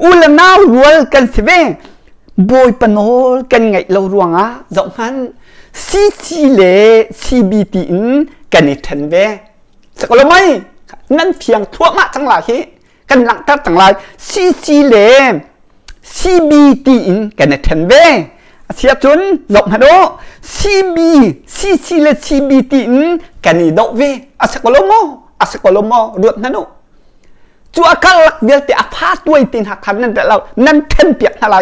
อูละนาวรวลกันสิเวบอยปนโอกันไงเรารวงอ่ะจงมันซีเลซีบีตีนกันนี่ทันเวสักละไม่นั่นเพียงทั่วมาจังหลายกันหลังตัดจังหลายซีเลซีบีตีนกันนี่ทันเวเสียจนหลบมาโดซีและซีบีตีนกันนี่ดอกเวอาศักโลโมรวดนั่นโนจัวกันหลักเดียวแต่อาพาตัวตีนหักทันนั่นแต่เรานั่นเทนเปียกอะไร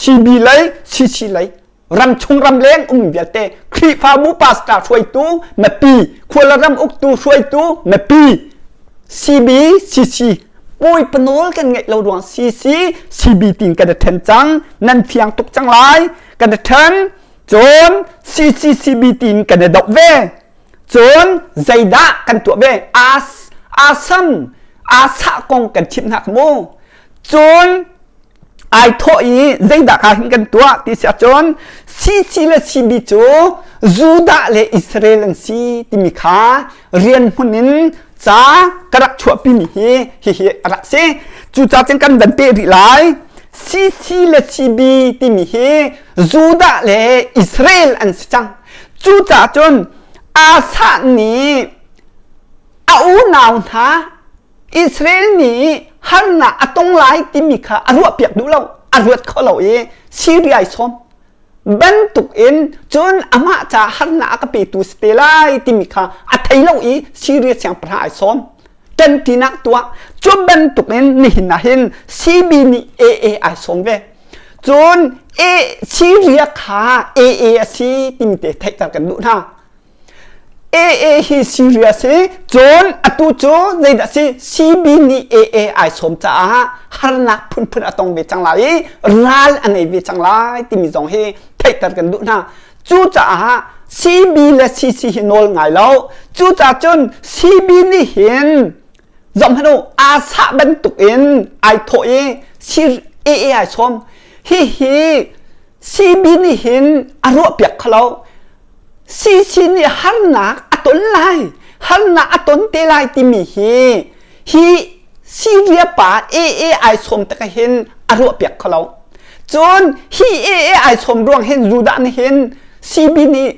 ซีบีเลยซีเลยรำชงรำเลี้ยงเดียวแต่ครีฟามูปาสตาช่วยตู้แม่ปีควรรำอุกตู้ช่วยตู้แม่ปีซีบีซีปุยปนโอกันไงเราดวงซีบีตีนกันเทนจังนั่นเพียงตุกจังไรกันเทนจนซีบีตีนกันดอกเวจนใจด่ากันตัวเวอาซัมอาสะกงกันชิมหักโมจนไอโทอีใจด่ากันตัวที่เสียจนซีและซีบีโจจูดาและอิสราเอลซีที่มีขาเรียนหุ่นินจ้ากระชัวปีมีเฮรักเซจูจ้าจังกันดันเตอริไลซีและซีบีที่มีเฮจูดาและอิสราเอลอันสจังจูจ้าจนอาซานี้เอาหนาวนะอิสราเอลนี้ฮันน่ะตรงไลที่มีขาอรวดเปียกดูเราอรวดเขาเราซีเรียสอมบันตุกอินจนอามาจะฮันน่ะก็ไปตูสเตลัยที่มีค่าอัฐิเราซีเรียสอย่างพระไอซอมจนที่นักตัวจนบันตุกอินนี่นะเห็นซีบีนี่ไอซอมเวจนซีเรียค่าซีที่มีแต่ไทยกันดูนะฮีซีเรียสจนตุโจในดัชซีบีนี่ไอซอมจ้าฮันนักพุ่นตองเวจังไรรัลอันนี้เวจังไรที่มีสองเฮไทยกันดูนะจู่จ้าซีบีและซีเห็นโนลไงแล้วจู่จ้าจนซีบีนี่เห็นจอมพนุอาซาบันตุกอินไอโทซีไอซอมฮีซีบีนี่เห็นอารมณ์เปียกเขาซีนี่ฮันนักตุนไลฮันนักตุนเตไลที่มีฮีซีเรียป่าไอซอมตะก็เห็นอารมณ์เปียกเขาจนฮีไอซอมรวงเห็นรูดานเห็นซีบีนี่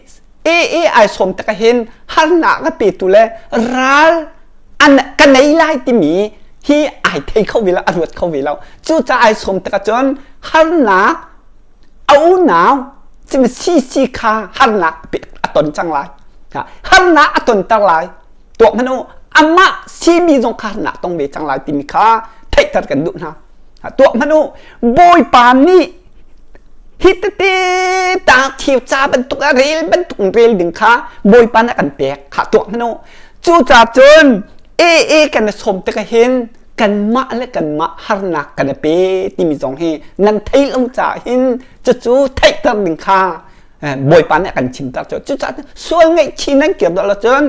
ไอซอมตะก็เห็นฮันนักก็ปีตุเลรัลอันกันในไลที่มีฮีไอเทเข้าวิลาอารมณ์เข้าวิลาจู่จะไอซอมตะก็จนฮันนักเอาหนาวจะมีซีขาฮันนักปีตนจังไรฮันนักตนจังไรตัวมนุษย์อามาซีบีจงขันนักต้องเบจังไรที่มีค่าเทตัดกันดูนะตัวมนุษย์บอยปานนี่ฮิตตีตาเทียวจ้าบรรทุกเรลดึงค่าบอยปานกันเปียกขาตัวมนุษย์จู่จ่าจนกันสมตะกเห็นกันมะและกันมะฮันนักกันเปที่มีสองเฮนั่นไทยลงจ่าเห็นจะจู่ไทยตัดดึงค่าบอยปานกันชิมตาจู่จ่าส่วนไงชีนั่งเกี่ยวกับเราจน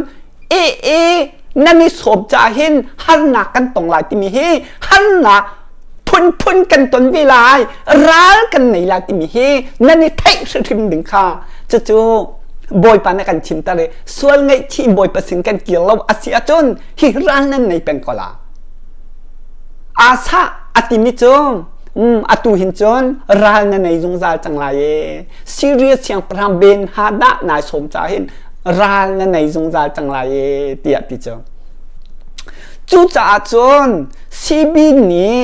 นั่นนี่สมจ่าเห็นฮันนักกันตรงไหลที่มีเฮฮันนักพุ่นกันตนเวลาร้ากันในลาที่มีเฮนั่นนี่ไทยสถิมดึงค่าจู่ บอยปานกันชิมตาเลยส่วนไงที่บอยประสิงกันเกี่ยวเราอาศัยจนฮิร้านนั้นในเป็นกอลาอาซาอติมิจงอตุหินจนร้านนั้นในจงใจจังไรซีเรียสอย่างพรำเบนฮาดะนายสมใจเห็นร้านนั้นในจงใจจังไรเตียติจงจู่จ่าจนซีบีนี้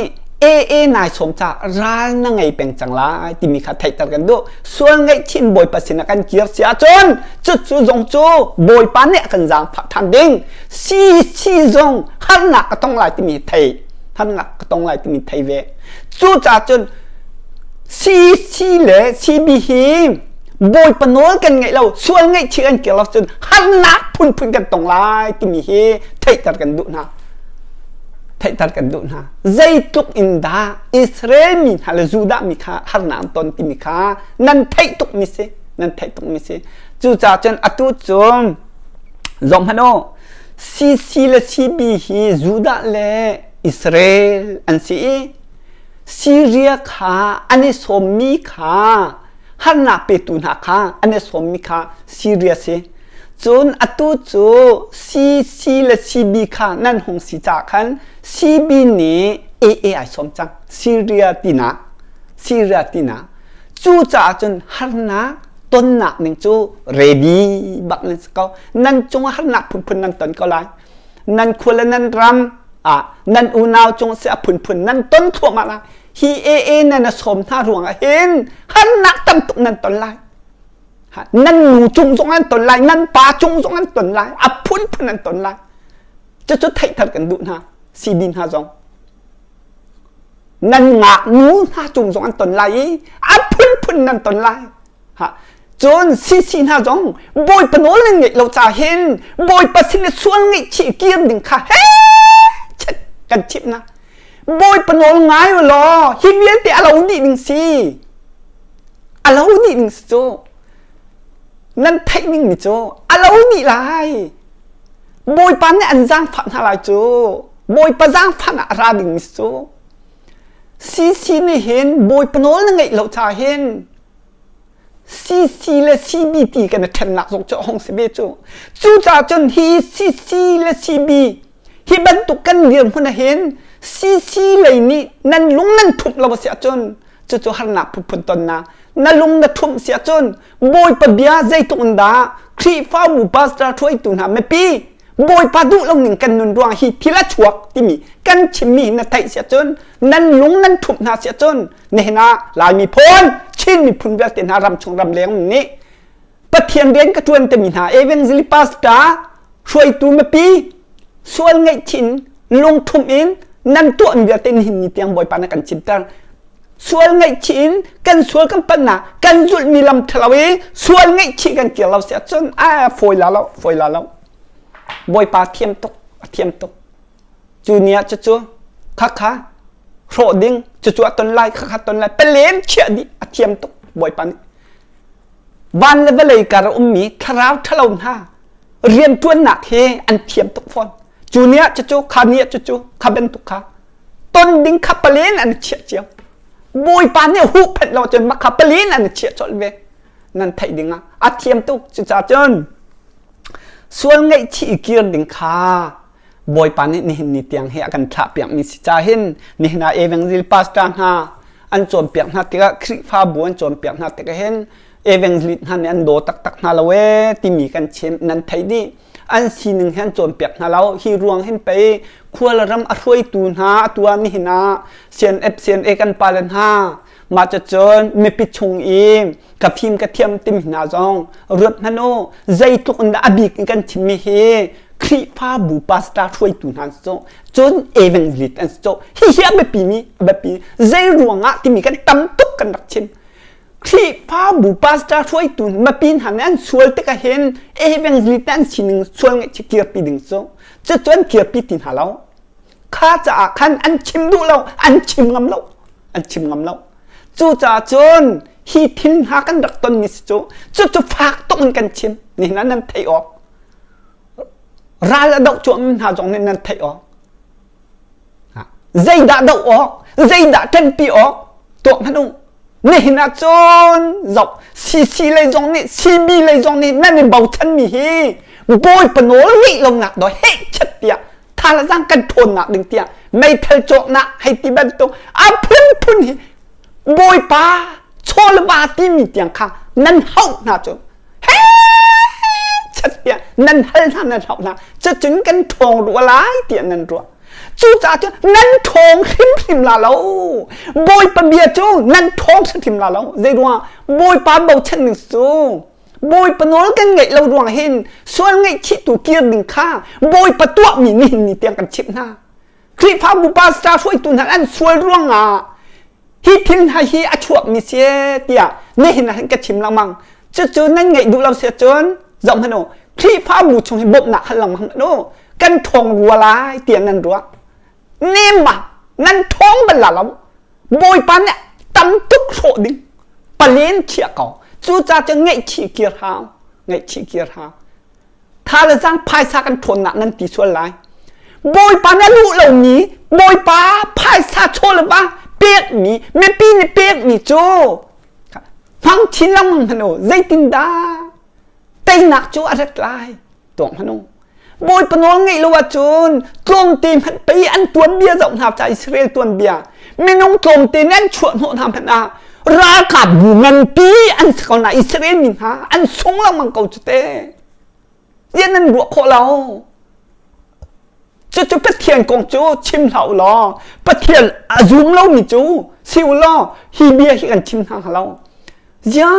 นายสมจ่าร้านนั่งไงเป็นจังไรที่มีข้าไทยตัดกันดูส่วนไงชินบอยประสิทธิ์กันเกียร์เสียจนจู่จงจู่บอยปานเนี่ยกันจังพักทันดิ้งซีจงฮันนักก็ต้องไล่ที่มีไทยฮันนักก็ต้องไล่ที่มีไทยเวจู่จ่าจนซีเลยซีบีฮีบอยปนวลกันไงเราส่วนไงเชื่อกันเกี่ยวเราจนฮันนักพุ่นกันต้องไล่ที่มีฮีไทยตัดกันดูนะไทยตัดกันดูนะใจตุกอินดาอิสราเอลมีฮาลจูดามีค่าฮาร์นามตอนที่มีค่านั่นไทยตุกมิเซนั่นไทยตุกมิเซจู่จ่าจนอตุจงจอมฮันโอซีและซีบีฮีจูดาและอิสราเอลอันซีเรียค่าอันนี้สมมีค่าฮาร์นาเปตุนาค่าอันนี้สมมีค่าซีเรียเซจนอตุจูซีและซีบีค่านั่นหงสีจากขันซีบีนี้ไอสมจังซีเรียตินาจู่จ่าจนฮันนาต้นหนักหนึ่งจู่เรดีบักนั่นสก็นั่นจงฮันนักพุ่นนั่นต้นก็ไลนั่นควรนั่นรำนั่นอูนาวจงเสียพุ่นนั่นต้นทั่วมาละฮีนั่นสมท่ารวงเห็นฮันนักตั้มตุกนั่นต้นไลนั่นหนูจุงจงนั่นต้นไลนั่นปลาจุงจงนั่นต้นไลพุ่นนั่นต้นไลจะไทยทัดกันดูนะซีบินฮาจงนั่นหงากหนูฮาจุงจงอันต้นไลพุ่นนั่นต้นไลจนซีฮาจงบอยปนวลไงเราจะเห็นบอยประสิทธิ์ส่วนไงชี้เกียร์ดึงค่ะเฮ้ชัดกันชิบนะบอยปนวลง่ายวะหรอฮิเวียนแต่อะไรนี่ดึงซีอะไรนี่ดึงโจนั่นไทยนิ่งมิโจอะไรนี่ไรบอยปันเนี่ยอันจังพันอะไรโจบอยประจังพันอะไรดึงมิโจซีเนี่ยเห็นบอยปนวลไงเราจะเห็นซีและซีบีตีกันทันหนักสกจะห้องเสบีจู่จ่าจนฮีซีและซีบีฮีบรรทุกกันเรียนคนเห็นซีเลยนี่นั่นลุงนั่นทุบเราเสียจนจู่หันหนักพุ่นตนนะนั่นลุงนั่นทุบเสียจนบอยปะเบียใจตุนดาครีฟ้าบุปผาสตราช่วยตุนหาไม่ปีบอยปาดุเราหนึ่งกันนุนดวงฮีทีละชวกที่มีกันชิมีนั่นไทยเสียจนนั่นลุงนั่นทุบนาเสียจนเนี่ยนะลายมีพ้นชินมีพุนเวลเตนหารำชงรำเลี้ยงนี้ปะเทียนเรียนกระทวนเตมินาเอเวนซิลิปาสตาช่วยตัวไม่ปีส่วนไงชินลงทุมอินนั่นตัวอันเวลเตนหินนิเตียงบอยปานักันชินตังส่วนไงชินกันส่วนกันปัญหากันจุดมีลำทลาวีส่วนไงชิกันเกี่ยวเราเสียจนฟอยลาแล้วบอยปาเทียมตกจูเนียจู่ค่ะโรดิ้งจู่ต้นไล่ค่ะต้นไล่เป็นเลี้ยงเชี่ยดิเทียมตกบอยปานี่วันเลเวลการอุ้มมีทาราวทะเลาหน้าเรียนตัวหนักเฮอันเทียมตกฟอนจูเนียจู่ขาเนียจู่ขาเป็นตุกขาต้นดิ้งขับเปลี่ยนอันเชี่ยเจียวบอยปานี่หูเผ็ดเราจนมาขับเปลี่ยนอันเชี่ยจอดเวนั่นไทยดิ้งเทียมตกจู่จนส่วนไงชี้เกียร์ดึงขาบอยปานนี่หินนี่เตียงเฮกันทับเปียงมีสิจ่าหินนี่นาเอเวนซิลปาสตานฮาอันโจมเปียงนาติกะคริฟ้าบัวอันโจมเปียงนาติกะเห็นเอเวนซิลฮันอันโดตักนาละเวที่มีกันเชมนันไทยดีอันสีหนึ่งเห็นโจมเปียงนาเราฮีรวงเห็นไปขั้วละรำอร่อยตูนฮาตัวนี่นาเซียนเอกันปาลันฮามาจะจนไม่ปิดชงอีกับพิมกระเทียมติมหินาจงรถนันโอใจตุกอันดาบิกกันชิมิเฮครีฟ้าบุปผาสตาช่วยตุนันโซจนเอเวนลิตอันโซฮิเฮียแบบปีใจรวงอ่ะที่มีกันตั้มตุกกันรักชิมครีฟ้าบุปผาสตาช่วยตุนมาปีนหันอันส่วนที่ก็เห็นเอเวนลิตอันชินึงส่วนที่เกี่ยวปีดึงโซจะจนเกี่ยวปีตินหาเราข้าจะคันอันชิมดูเราอันชิมงำเราจู่จ่าจนฮีทินหากันดักต้นมิสโจจู่ฝากต้นกันชิมนี่นั่นไทยออกรายละดอกจวงหาจงนี่นั่นไทยออกใจด่าดอกออกใจด่าเทนปีออกตัวมัน นี่นะจนจบซีเลยจงนี่ซีบีเลยจงนี่นั่นเป็นเบาชันมีฮีบอยปนโนลี่ลงหนักดอยเฮ้ชัดเตียถ้าเราสร้างกันทนหนักดึงเตียไม่เทลโจนะให้ตีบันตงอาพุ่นฮีบอยป้าโชลบาตีมีเตียงข้างนั่นเฮาหน้าจนเฮ้ชัดเตียนั่นเฮาหน้านั่นเฮาหน้าจะจึงกันทองรัวร้ายเตียนั่นรัวจูจ่าจูนั่นทองทิมลาเราบอยปะเบียจูนั่นทองทิมลาเราเรียกว่าบอยป้าเบาชันหนึ่งสูบอยปะโนลกันไงเราดวงเห็นส่วนไงชิตุเกียร์ดึงข้าบอยปะตัวมีนี่นี่เตียงกันชิบหน้าคลิปพาบุปผาสตาช่วยตุนหันอันส่วนร่วงฮิทินให้ฮิอชวบมีเสียเตียนี่เห็นหันกระชิมละมังจู่ๆนั่นไงดูเราเสียจนจำพโนคลิปพาบุชงให้บบหนักหันหลังมังโนกันทองรัวลายเตียนั่นรัวนี่มานั่นทองเป็นหล่ะเราบอยปันเนี่ยตั้มทุกโฉดิ้งปะเลี้ยนเชี่ยเก่าจูจ่าจะไงฉีเกียร์หาไงฉีเกียร์หาถ้าเราสร้างพายซากันทนหนักนั่นตีส่วนไรบอยปานั่นรู้เหล่านี้บอยปาพายซาโชว์เลยบ้าเปียกมีไม่ปีนี่เปียกมีโจฟังชิ้นละมังพโนใจตินดาเต้นหนักโจอะไรกลายตัวพโนบอยปนงไงรู้ว่าจูนกลมตีมันไปอันตัวเบียร์ส่งหาจากอิสราเอลตัวเบียร์ไม่น้องกลมตีนั่นชวนหัวทำพนารากับเงินปีอันสกุลอิสราเอลมินฮะอันสงละมังเกาจุเตยันนั้นรัวโคเราจะไปเทียนกงจูชิมเหล่าล้อไปเทียนอาซุมเรามีจูซิวล้อฮีเบียฮีกันชิมทางเราย่า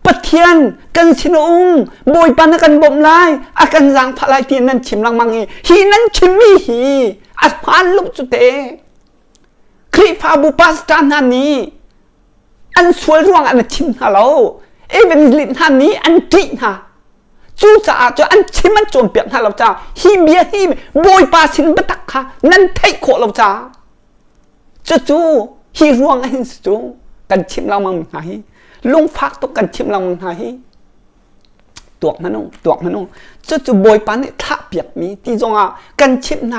ไปเทียนกันชินองบอยปันกันบ่มลายอากันจางพลายเทียนนั้นชิมลังมังฮีนั้นชิมมีฮีอัดพานลุกจุเตคลิปาบุปัสตานานี้อันสวยร่วงอันชิมฮะเราเป็นลิ้นฮันนี้อันติฮะจูจ่าจะอันชิมมันโจมเปียกฮะเราจ้าฮีเบียฮีบอยปาสินบัตักฮะนั่นไทยโคเราจ้าจูฮีร่วงอันจูกันชิมเรามังไงลุงฟักตกกันชิมเรามังไงตัวมันนุ่งจูบอยปานี่ท่าเปียกมีที่จงกันชิมไง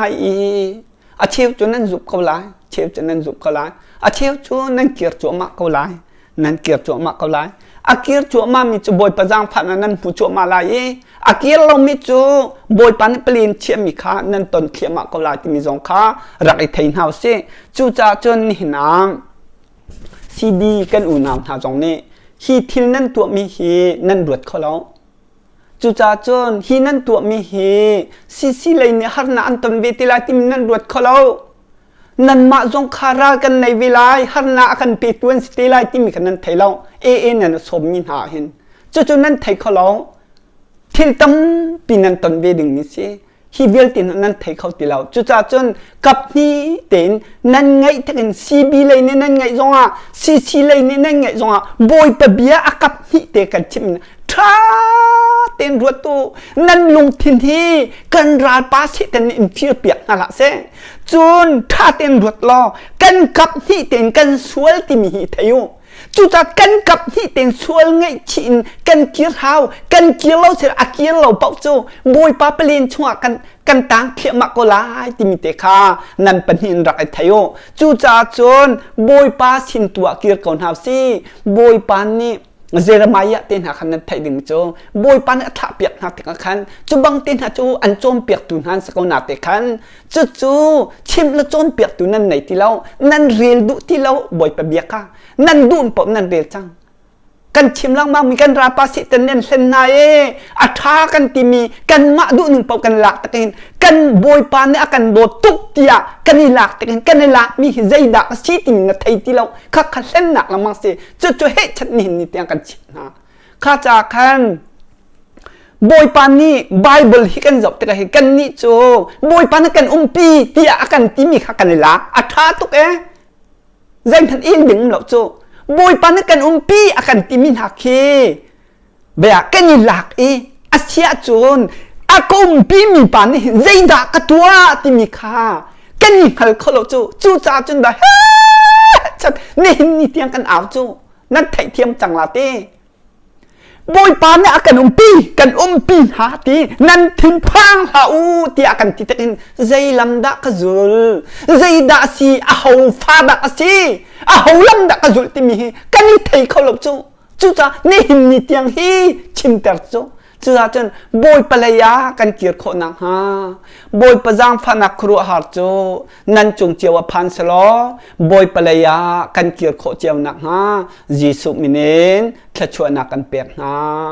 อาเชียวจนนั่นจุบเขาไล่เชียวจนนั่นจุบเขาไล่อาเชียวจนนั่นเกียร์จัวมาเขาไล่นั่นเกียร์จัวมาเขาไล่อาเกียร์จัวมามีจูบอยประจังพันนั่นผู้จัวมาไล่อาเกียร์เรามีจูบอยปันเปลี่ยนเชี่ยมีขานั่นตนเชี่ยมาเขาไล่ที่มีจงขารักไอ้ไทยเฮาสิจูจ่าจนหินน้ำซีดีกันอุ่นน้ำหาจงนี้ฮีทิลนั่นตัวมีฮีนั่นรวดเขาแล้วจูจ่าจนฮีนั่นตัวมีฮีซีเลยเนี่ยฮาร์นาอันตนเวทีลาที่มีนั่นรวดเขาแล้วนั่นมาจงคารากันในเวลาฮาร์นากันปีตัวนสติลาที่มีกันนั้นไทยเรานั่นสมมินหาเห็นจู่ๆนั่นไทยเขาแล้วทิลตั้มปีนั้นตนเวดึงนี่สิฮีเวลตินนั่นไทยเขาตีเราจู่จ่าจนกับนี้เต็นนั่นไงถ้ากันซีบีเลยนี่นั่นไงจงซีเลยนี่นั่นไงจงบอยปะเบียอากับนี้เตะกันชิมท้าเต็นรัวตูนั่นลงทินที่กันราปาสิเต็นอินฟิลเปียกนั่นแหละเซ่จนท้าเต็นรัวล้อกันกับนี้เต็นกันสวยที่มีเทียวจู่ๆกันกับที่เต็นสวยไงชินกันเกี่ยวเท้ากันเกี่ยวเราเสียอาเกี่ยวเราเป่าจูบอยปาเปลี่ยนชัวกันต่างเขียมาโกลายที่มีเตคานั่นเป็นหินรักไอเทียวจู่ๆจนบอยปาสินตัวเกี่ยวกับหาซีบอยปานี่เจรมายะเต็นหาคันนั้นไทยดึงโจบอยปันอัฐเปียกหาเตคันจูบังเต็นหาจูอันโจมเปียกตุนหันสกุลนาเตคันจู่ชิมละโจมเปียกตุนนั่นไหนที่เรานั่นเรียลดุที่เราบอยปะเบียกะนั่นดูนปอบนั่นเรียลจังกันชิมลังมามีกันราปาสิตันเน้นเส้นนายอัฐากันที่มีกันมาดูหนึ่งปอบกันหลักตะกินกันบอยปันเนี่ยกันโดตุกเตียกันนี่หลักตะกินกันนี่หลักมีใจดักสิที่มีนาไทยที่เราข้าเส้นหนักละมังสิจู่เฮ็ดชัดนี่นี่เตียงกันชินะข้าจากกันบอยปันนี่ไบเบิลฮิกันจบแต่กันนี่โจบอยปันกันปีเตียกันที่มีข้ากันนี่หลักอัฐาตุกใจทันอินดึงเราโจบอยปันกันปีอากันที่มีหักเคเบียกันนี่หลักอาเซียโจนอากุมปีมีปันนี่ใจดักตัวที่มีข้ากันนี่หัลเขาเราโจจู่จ่าจนได้ชัดนี่เตียงกันเอาโจนั่นไทยเทียมจังลาเต้ bôi pan này cần pi hả tí nan thìn phang hậu tia cần tí tên dây lâm đã cái rul dây đã si hậu pha đã si hậu lâm đã cái rul tí mi cần đi thấy khâu lộc chú cha nè hình nè tiếng hi chim tẹt chú cha chân bôi palaya cần kiệt khổ nặng ha bôi pazang phanak kru hạt chú nan chung chiều pan selo bôi palaya cần kiệt khổ chiều nặng ha Giêsu minin khất chua nặng cần bẹt ha